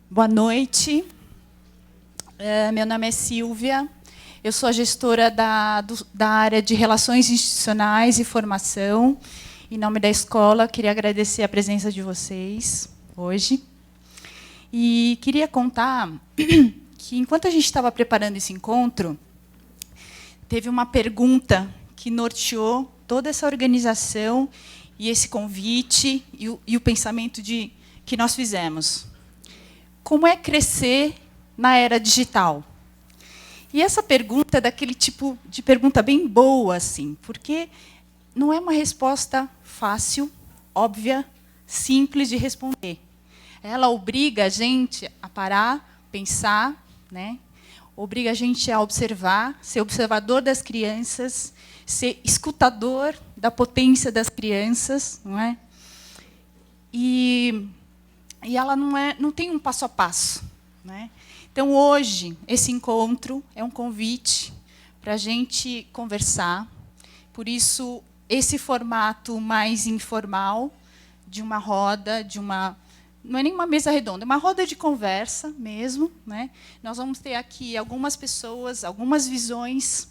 Boa noite. Meu nome é Silvia. Eu sou a gestora da área de Relações Institucionais e Formação. Em nome da escola, queria agradecer a presença de vocês hoje. E queria contar que, enquanto a gente estava preparando esse encontro, teve uma pergunta que norteou toda essa organização e esse convite e o pensamento que nós fizemos. Como é crescer na era digital? E essa pergunta é daquele tipo de pergunta bem boa, assim, porque não é uma resposta fácil, óbvia, simples de responder. Ela obriga a gente a parar, pensar, né? Obriga a gente a observar, ser observador das crianças, ser escutador da potência das crianças, não é? E ela não tem um passo a passo, né? Então, hoje, esse encontro é um convite para a gente conversar. Por isso, esse formato mais informal, de uma roda, não é nem uma mesa redonda, é uma roda de conversa mesmo, né? Nós vamos ter aqui algumas pessoas, algumas visões,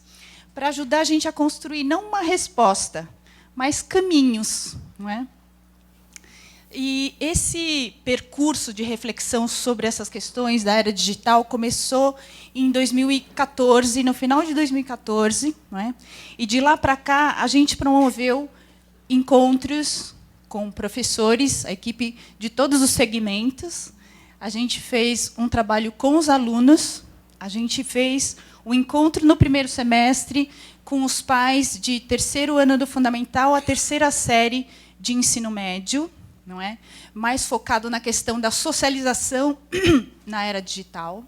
para ajudar a gente a construir não uma resposta, mas caminhos, não é? E esse percurso de reflexão sobre essas questões da era digital começou em 2014, no final de 2014, não é? E de lá para cá a gente promoveu encontros com professores, a equipe de todos os segmentos. A gente fez um trabalho com os alunos, a gente fez um encontro no primeiro semestre com os pais de terceiro ano do fundamental à terceira série de ensino médio, não é? Mais focado na questão da socialização na era digital.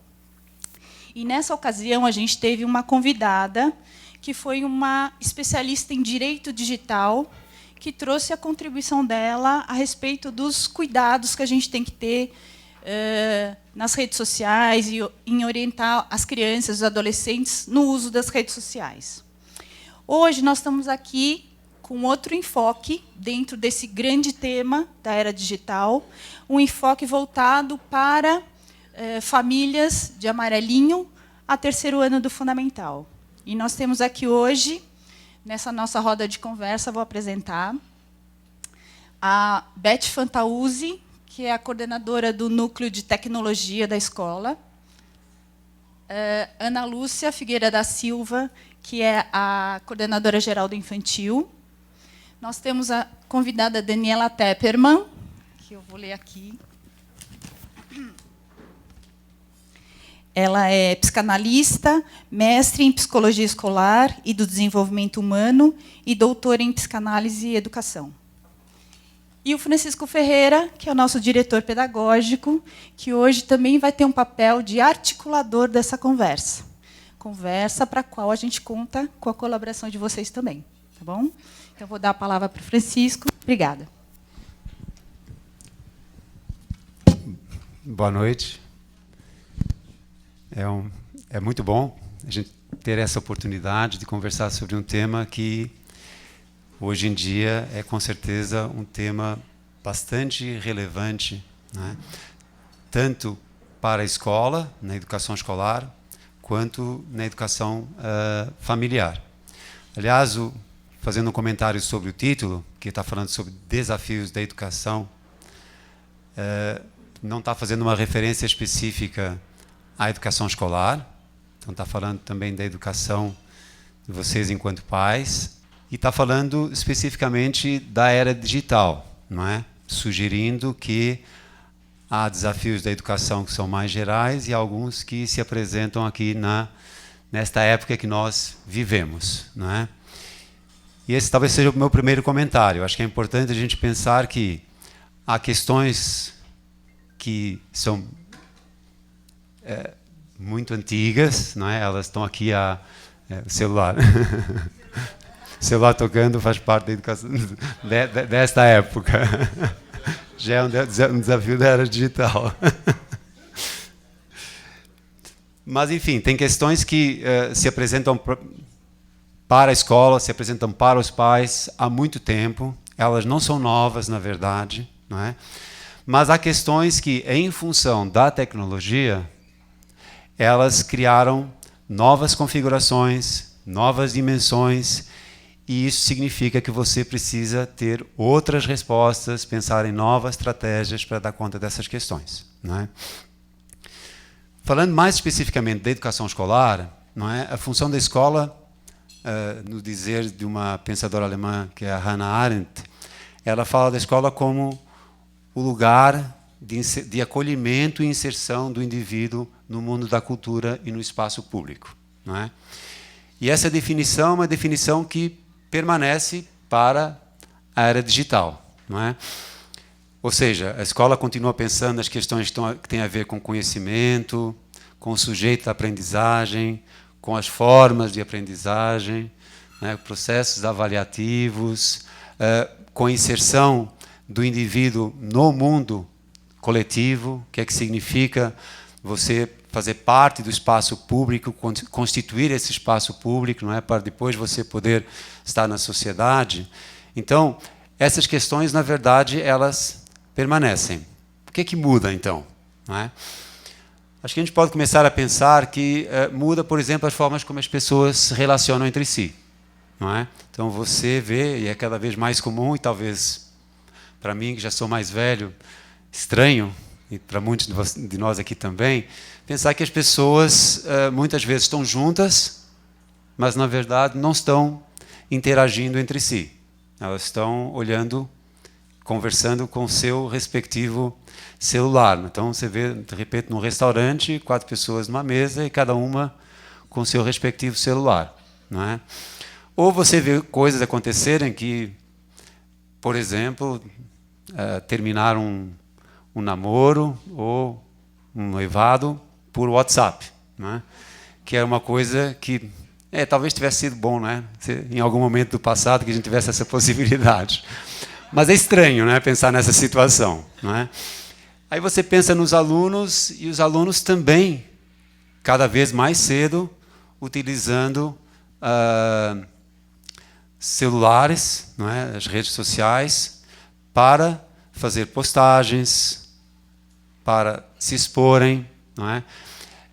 E, nessa ocasião, a gente teve uma convidada, que foi uma especialista em direito digital, que trouxe a contribuição dela a respeito dos cuidados que a gente tem que ter nas redes sociais e em orientar as crianças, os adolescentes, no uso das redes sociais. Hoje, nós estamos aqui com outro enfoque dentro desse grande tema da era digital, um enfoque voltado para famílias de amarelinho a terceiro ano do fundamental. E nós temos aqui hoje, nessa nossa roda de conversa, vou apresentar a Beth Fantauzzi, que é a coordenadora do Núcleo de Tecnologia da escola, Ana Lúcia Figueira da Silva, que é a coordenadora geral do infantil. Nós temos a convidada Daniela Tepperman, que eu vou ler aqui. Ela é psicanalista, mestre em psicologia escolar e do desenvolvimento humano e doutora em psicanálise e educação. E o Francisco Ferreira, que é o nosso diretor pedagógico, que hoje também vai ter um papel de articulador dessa conversa. Conversa para a qual a gente conta com a colaboração de vocês também. Tá bom? Então, vou dar a palavra para o Francisco. Obrigada. Boa noite. É muito bom a gente ter essa oportunidade de conversar sobre um tema que, hoje em dia, é, com certeza, um tema bastante relevante, né? Tanto para a escola, na educação escolar, quanto na educação familiar. Aliás, fazendo um comentário sobre o título, que está falando sobre desafios da educação, não está fazendo uma referência específica à educação escolar, então está falando também da educação de vocês enquanto pais, e está falando especificamente da era digital, não é? Sugerindo que há desafios da educação que são mais gerais e alguns que se apresentam aqui nesta época que nós vivemos, não é? E esse talvez seja o meu primeiro comentário. Acho que é importante a gente pensar que há questões que são muito antigas, não é? Elas estão aqui o celular. O celular tocando faz parte da educação desta época. Já é um desafio da era digital. Mas, enfim, tem questões que se apresentam para a escola, se apresentam para os pais há muito tempo. Elas não são novas, na verdade, não é? Mas há questões que, em função da tecnologia, elas criaram novas configurações, novas dimensões, e isso significa que você precisa ter outras respostas, pensar em novas estratégias para dar conta dessas questões, não é? Falando mais especificamente da educação escolar, não é? A função da escola, no dizer de uma pensadora alemã, que é a Hannah Arendt, ela fala da escola como o lugar de acolhimento e inserção do indivíduo no mundo da cultura e no espaço público, não é? E essa definição é uma definição que permanece para a era digital, não é? Ou seja, a escola continua pensando nas questões que têm a ver com conhecimento, com o sujeito da aprendizagem, com as formas de aprendizagem, né, processos avaliativos, com a inserção do indivíduo no mundo coletivo, o que é que significa você fazer parte do espaço público, constituir esse espaço público, não é, para depois você poder estar na sociedade. Então, essas questões, na verdade, elas permanecem. O que é que muda, então? Não é? Acho que a gente pode começar a pensar que muda, por exemplo, as formas como as pessoas se relacionam entre si, não é? Então, você vê, e é cada vez mais comum, e talvez para mim, que já sou mais velho, estranho, e para muitos de nós aqui também, pensar que as pessoas muitas vezes estão juntas, mas na verdade não estão interagindo entre si. Elas estão olhando, conversando com o seu respectivo celular. Então você vê, de repente, num restaurante, 4 pessoas numa mesa e cada uma com o seu respectivo celular, não é? Ou você vê coisas acontecerem que, por exemplo, terminar um namoro ou um noivado por WhatsApp, né? Que é uma coisa que talvez tivesse sido bom, né? Em algum momento do passado que a gente tivesse essa possibilidade. Mas é estranho, né, pensar nessa situação, não é? Aí você pensa nos alunos, e os alunos também, cada vez mais cedo, utilizando celulares, não é? As redes sociais, para fazer postagens, para se exporem, não é?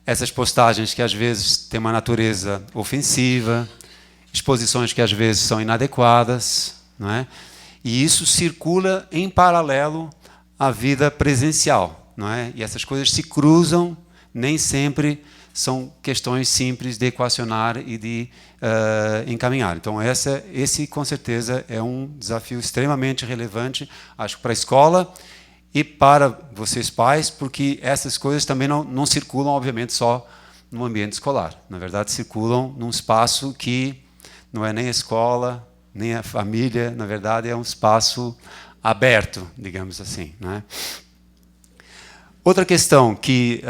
Essas postagens que às vezes têm uma natureza ofensiva, exposições que às vezes são inadequadas, não é? E isso circula em paralelo à vida presencial, não é? E essas coisas se cruzam, nem sempre são questões simples de equacionar e de encaminhar. Então, esse, com certeza, é um desafio extremamente relevante, acho, para a escola e para vocês pais, porque essas coisas também não circulam, obviamente, só no ambiente escolar. Na verdade, circulam num espaço que não é nem a escola, nem a família, na verdade, é um espaço aberto, digamos assim, não é? Outra questão que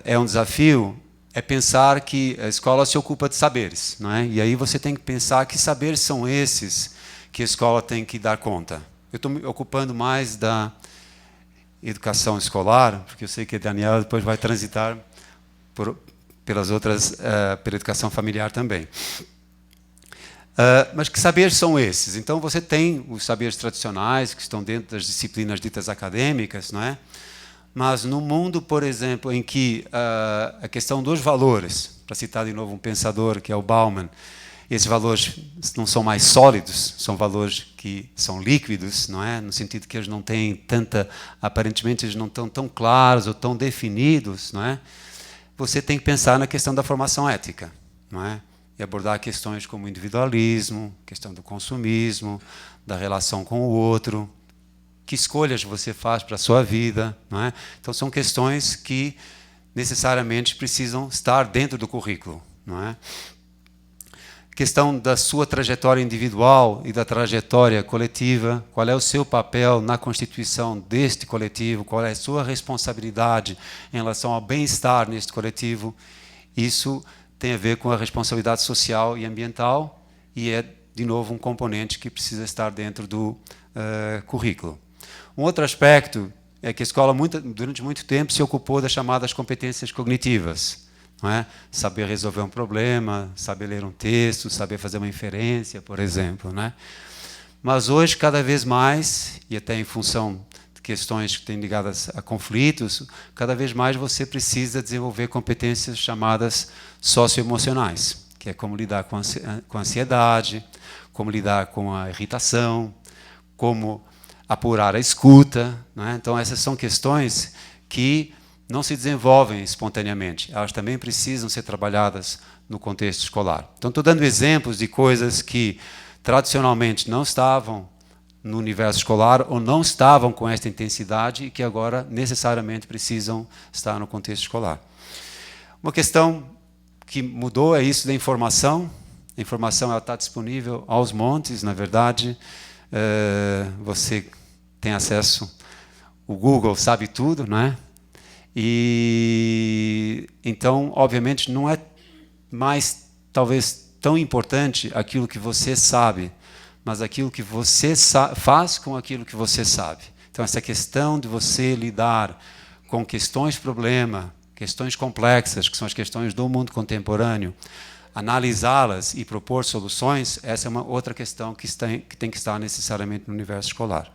é um desafio é pensar que a escola se ocupa de saberes, não é? E aí você tem que pensar que saberes são esses que a escola tem que dar conta. Eu estou me ocupando mais da educação escolar, porque eu sei que a Daniela depois vai transitar pelas outras, pela educação familiar também. Mas que saberes são esses? Então você tem os saberes tradicionais que estão dentro das disciplinas ditas acadêmicas, não é? Mas no mundo, por exemplo, em que a questão dos valores, para citar de novo um pensador que é o Bauman, esses valores não são mais sólidos, são valores que são líquidos, não é? No sentido que eles não têm tanta, aparentemente eles não estão tão claros ou tão definidos, não é? Você tem que pensar na questão da formação ética, não é? E abordar questões como o individualismo, questão do consumismo, da relação com o outro, que escolhas você faz para a sua vida, não é? Então são questões que necessariamente precisam estar dentro do currículo, não é? Questão da sua trajetória individual e da trajetória coletiva, qual é o seu papel na constituição deste coletivo, qual é a sua responsabilidade em relação ao bem-estar neste coletivo. Isso tem a ver com a responsabilidade social e ambiental e é, de novo, um componente que precisa estar dentro do currículo. Um outro aspecto é que a escola, durante muito tempo, se ocupou das chamadas competências cognitivas, não é? Saber resolver um problema, saber ler um texto, saber fazer uma inferência, por exemplo, não é? Mas hoje, cada vez mais, e até em função questões que têm ligadas a conflitos, cada vez mais você precisa desenvolver competências chamadas socioemocionais, que é como lidar com a ansiedade, como lidar com a irritação, como apurar a escuta, né? Então, essas são questões que não se desenvolvem espontaneamente. Elas também precisam ser trabalhadas no contexto escolar. Então, estou dando exemplos de coisas que tradicionalmente não estavam no universo escolar ou não estavam com esta intensidade e que agora necessariamente precisam estar no contexto escolar. Uma questão que mudou é isso da informação. A informação ela está disponível aos montes, na verdade. Você tem acesso, o Google sabe tudo, não é? E então, obviamente, não é mais talvez tão importante aquilo que você sabe, mas aquilo que você faz com aquilo que você sabe. Então, essa questão de você lidar com questões-problema, questões complexas, que são as questões do mundo contemporâneo, analisá-las e propor soluções, essa é uma outra questão que tem que estar necessariamente no universo escolar.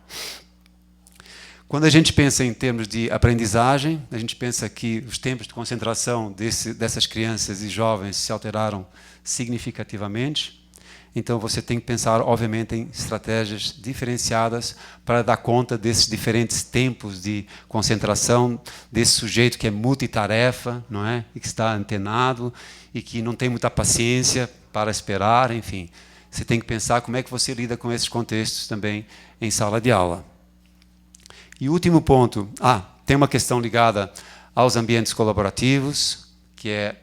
Quando a gente pensa em termos de aprendizagem, a gente pensa que os tempos de concentração dessas crianças e jovens se alteraram significativamente. Então, você tem que pensar, obviamente, em estratégias diferenciadas para dar conta desses diferentes tempos de concentração, desse sujeito que é multitarefa, não é? E que está antenado e que não tem muita paciência para esperar, enfim. Você tem que pensar como é que você lida com esses contextos também em sala de aula. E o último ponto, tem uma questão ligada aos ambientes colaborativos, que é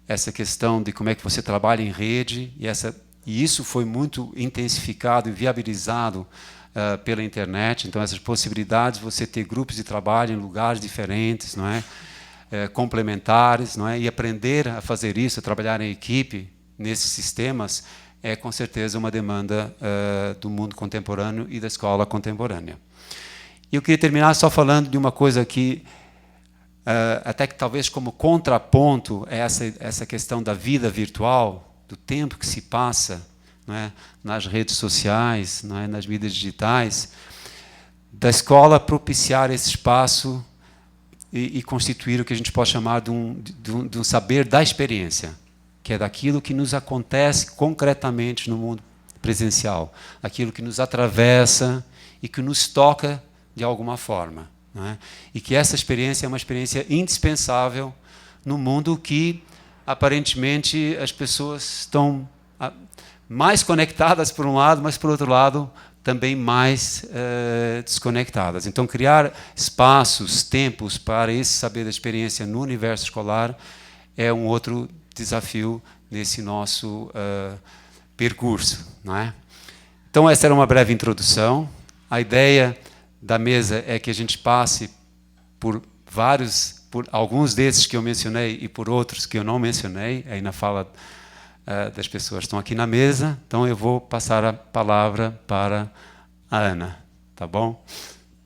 essa questão de como é que você trabalha em rede, e isso foi muito intensificado e viabilizado pela internet. Então, essas possibilidades de você ter grupos de trabalho em lugares diferentes, não é? Complementares, não é? E aprender a fazer isso, a trabalhar em equipe nesses sistemas, é com certeza uma demanda do mundo contemporâneo e da escola contemporânea. E eu queria terminar só falando de uma coisa que, até que talvez como contraponto a essa questão da vida virtual, do tempo que se passa, não é, nas redes sociais, não é, nas mídias digitais, da escola propiciar esse espaço e constituir o que a gente pode chamar de um saber da experiência, que é daquilo que nos acontece concretamente no mundo presencial, aquilo que nos atravessa e que nos toca de alguma forma, não é? E que essa experiência é uma experiência indispensável no mundo que, aparentemente, as pessoas estão mais conectadas por um lado, mas, por outro lado, também mais desconectadas. Então, criar espaços, tempos para esse saber da experiência no universo escolar é um outro desafio nesse nosso percurso, não é? Então, essa era uma breve introdução. A ideia da mesa é que a gente passe por alguns desses que eu mencionei e por outros que eu não mencionei, aí na fala das pessoas que estão aqui na mesa. Então, eu vou passar a palavra para a Ana, tá bom?